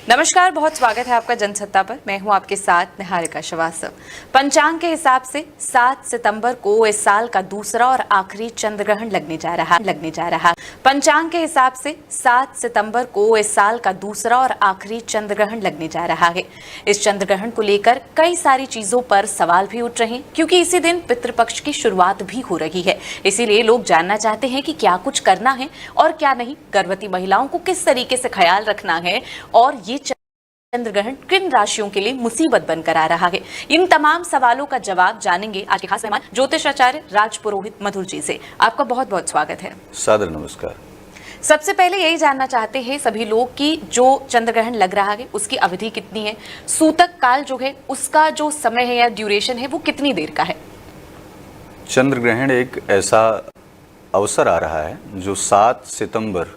नमस्कार, बहुत स्वागत है आपका जनसत्ता पर। मैं हूं आपके साथ निहारिका श्रीवास्तव। पंचांग के हिसाब से 7 सितंबर को इस साल का दूसरा और आखिरी चंद्र ग्रहण लगने जा रहा है। पंचांग के हिसाब से 7 सितंबर को इस साल का दूसरा और आखिरी चंद्र ग्रहण लगने जा रहा है। इस चंद्र ग्रहण को लेकर कई सारी चीजों पर सवाल भी उठ रहे हैं, क्योंकि इसी दिन पितृपक्ष की शुरुआत भी हो रही है। इसीलिए लोग जानना चाहते हैं कि क्या कुछ करना है और क्या नहीं, गर्भवती महिलाओं को किस तरीके से ख्याल रखना है और ये चंद्र ग्रहण किन राशियों के लिए मुसीबत बनकर आ रहा है। इन तमाम सवालों का जवाब जानेंगे आज के खास मेहमान ज्योतिष आचार्य राज पुरोहित मधुर जी से। आपका बहुत बहुत स्वागत है। सादर नमस्कार। सबसे पहले यही जानना चाहते हैं सभी लोग कि जो चंद्र ग्रहण लग रहा है उसकी अवधि कितनी है, सूतक काल जो है उसका जो समय है या ड्यूरेशन है वो कितनी देर का है। चंद्र ग्रहण एक ऐसा अवसर आ रहा है जो 7 सितंबर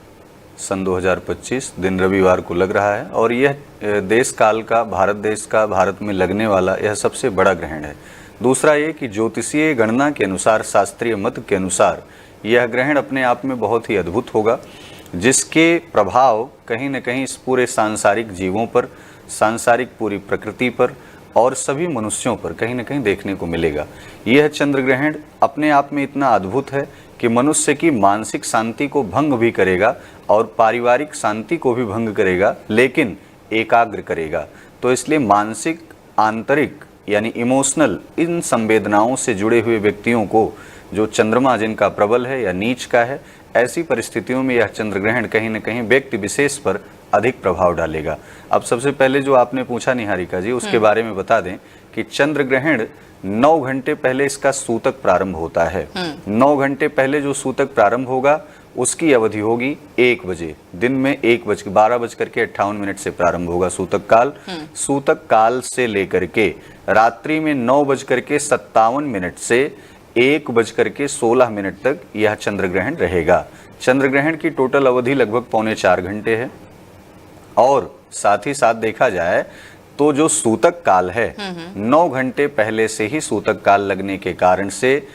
सन 2025 दिन रविवार को लग रहा है और यह देश काल का भारत में लगने वाला यह सबसे बड़ा ग्रहण है। दूसरा ये कि ज्योतिषीय गणना के अनुसार, शास्त्रीय मत के अनुसार यह ग्रहण अपने आप में बहुत ही अद्भुत होगा, जिसके प्रभाव कहीं न कहीं इस पूरे सांसारिक जीवों पर, सांसारिक पूरी प्रकृति पर और सभी मनुष्यों पर कहीं न कहीं देखने को मिलेगा। यह चंद्र ग्रहण अपने आप में इतना अद्भुत है कि मनुष्य की मानसिक शांति को भंग भी करेगा और पारिवारिक शांति को भी भंग करेगा, लेकिन एकाग्र करेगा। तो इसलिए मानसिक, आंतरिक यानी इमोशनल इन संवेदनाओं से जुड़े हुए व्यक्तियों को, जो चंद्रमा जिनका प्रबल है या नीच का है, ऐसी परिस्थितियों में यह चंद्र ग्रहण कहीं न कहीं व्यक्ति विशेष पर अधिक प्रभाव डालेगा। अब सबसे पहले जो आपने पूछा निहारिका जी, उसके बारे में बता दें कि चंद्र ग्रहण 9 घंटे पहले इसका सूतक प्रारंभ होता है। 9 घंटे पहले जो सूतक प्रारंभ होगा उसकी अवधि होगी 1 बजे, दिन में 12:58 से प्रारंभ होगा सूतक काल। सूतक काल से लेकर के रात्रि में 9:57 से 1:16 तक यह चंद्र ग्रहण रहेगा। चंद्र ग्रहण की टोटल अवधि लगभग 3.25 घंटे है। और साथ ही साथ देखा जाए तो जो सूतक काल है, 9 घंटे पहले से ही सूतक काल लगने के कारण से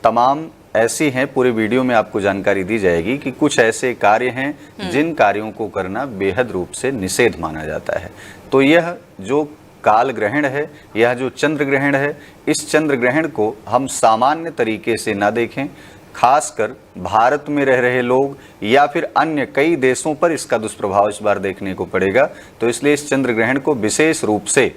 तमाम ऐसी हैं, पूरे वीडियो में आपको जानकारी दी जाएगी कि कुछ ऐसे कार्य हैं जिन कार्यों को करना बेहद रूप से निषेध माना जाता है। तो यह जो काल ग्रहण है, यह जो चंद्र ग्रहण है, इस चंद्र ग्रहण को हम सामान्य तरीके से ना देखें। खासकर भारत में रह रहे लोग या फिर अन्य कई देशों पर इसका दुष्प्रभाव इस बार देखने को पड़ेगा। तो इसलिए इस चंद्र ग्रहण को विशेष रूप से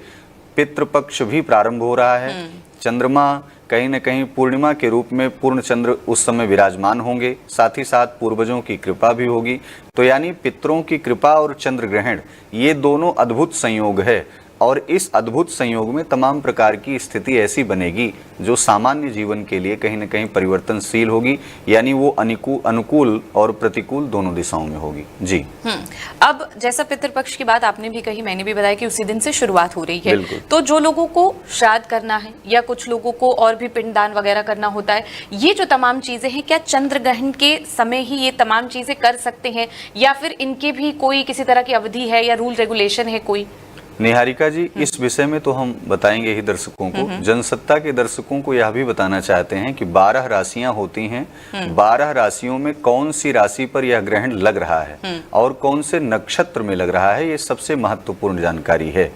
पितृपक्ष भी प्रारंभ हो रहा है। चंद्रमा कहीं न कहीं पूर्णिमा के रूप में पूर्ण चंद्र उस समय विराजमान होंगे, साथ ही साथ पूर्वजों की कृपा भी होगी। तो यानी पितरों की कृपा और चंद्र ग्रहण, ये दोनों अद्भुत संयोग है और इस अद्भुत संयोग में तमाम प्रकार की स्थिति ऐसी बनेगी जो सामान्य जीवन के लिए कहीं न कहीं परिवर्तनशील होगी, यानी वो अनुकूल और प्रतिकूल दोनों दिशाओं में होगी। जी। अब जैसा पितृपक्ष की बात आपने भी कही, मैंने भी बताया कि उसी दिन से शुरुआत हो रही है। तो जो लोगों को श्राद्ध करना है या कुछ लोगों को और भी पिंडदान वगैरह करना होता है, ये जो तमाम चीजें हैं, क्या चंद्र ग्रहण के समय ही ये तमाम चीजें कर सकते हैं या फिर इनके भी कोई किसी तरह की अवधि है या रूल रेगुलेशन है कोई? निहारिका जी, इस विषय में तो हम बताएंगे ही दर्शकों को। जनसत्ता के दर्शकों को यह भी बताना चाहते हैं कि 12 राशियां होती हैं। 12 राशियों में कौन सी राशि पर यह ग्रहण लग रहा है और कौन से नक्षत्र में लग रहा है, ये सबसे महत्वपूर्ण जानकारी है।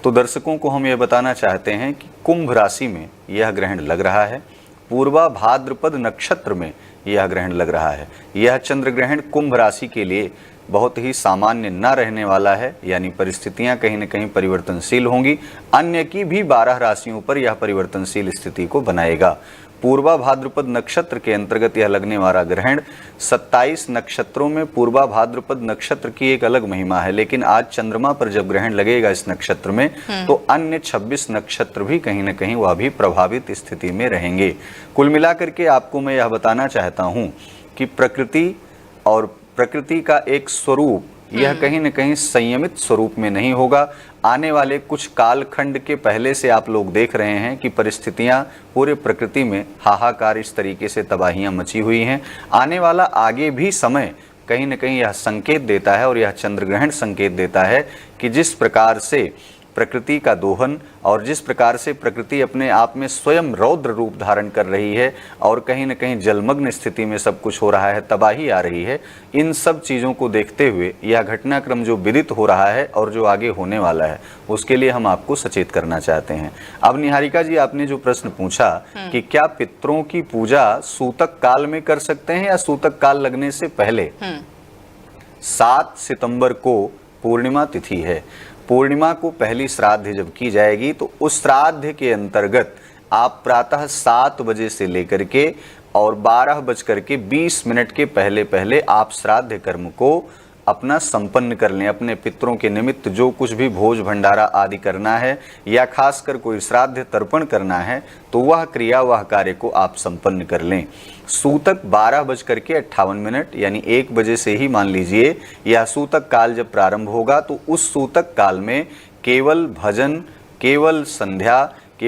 तो दर्शकों को हम ये बताना चाहते हैं कि कुंभ राशि में यह ग्रहण लग रहा है, पूर्वा भाद्रपद नक्षत्र में यह ग्रहण लग रहा है। यह चंद्र ग्रहण कुंभ राशि के लिए बहुत ही सामान्य न रहने वाला है, यानी परिस्थितियां कहीं न कहीं परिवर्तनशील होंगी। अन्य की भी 12 राशियों पर यह परिवर्तनशील स्थिति को बनाएगा। पूर्वा भाद्रपद नक्षत्र के अंतर्गत यह लगने वाला ग्रहण 27 नक्षत्रों में पूर्वा भाद्रपद नक्षत्र की एक अलग महिमा है, लेकिन आज चंद्रमा पर जब ग्रहण लगेगा इस नक्षत्र में तो अन्य 26 नक्षत्र भी कहीं न कहीं वह भी प्रभावित स्थिति में रहेंगे। कुल मिलाकर के आपको मैं यह बताना चाहता हूँ कि प्रकृति और प्रकृति का एक स्वरूप यह कहीं न कहीं संयमित स्वरूप में नहीं होगा। आने वाले कुछ कालखंड के पहले से आप लोग देख रहे हैं कि परिस्थितियां पूरे प्रकृति में हाहाकार, इस तरीके से तबाहियां मची हुई हैं। आने वाला आगे भी समय कहीं न कहीं यह संकेत देता है और यह चंद्र ग्रहण संकेत देता है कि जिस प्रकार से प्रकृति का दोहन और जिस प्रकार से प्रकृति अपने आप में स्वयं रौद्र रूप धारण कर रही है और कहीं न कहीं जलमग्न स्थिति में सब कुछ हो रहा है, तबाही आ रही है, इन सब चीज़ों को देखते हुए यह घटनाक्रम जो विदित हो रहा है और जो आगे होने वाला है उसके लिए हम आपको सचेत करना चाहते हैं। अब निहारिका जी, आपने जो प्रश्न पूछा कि क्या पितरों की पूजा सूतक काल में कर सकते हैं या सूतक काल लगने से पहले, 7 सितंबर को पूर्णिमा तिथि है। पूर्णिमा को पहली श्राद्ध जब की जाएगी तो उस श्राद्ध के अंतर्गत आप प्रातः 7 बजे से लेकर के और 12:20 के पहले पहले आप श्राद्ध कर्म को अपना संपन्न कर लें। अपने पितरों के निमित्त जो कुछ भी भोज भंडारा आदि करना है या खासकर कोई श्राद्ध तर्पण करना है तो वह क्रिया, वह कार्य को आप संपन्न कर लें। सूतक 12:58 यानी 1 बजे से ही मान लीजिए यह सूतक काल जब प्रारंभ होगा तो उस सूतक काल में केवल भजन, केवल संध्या,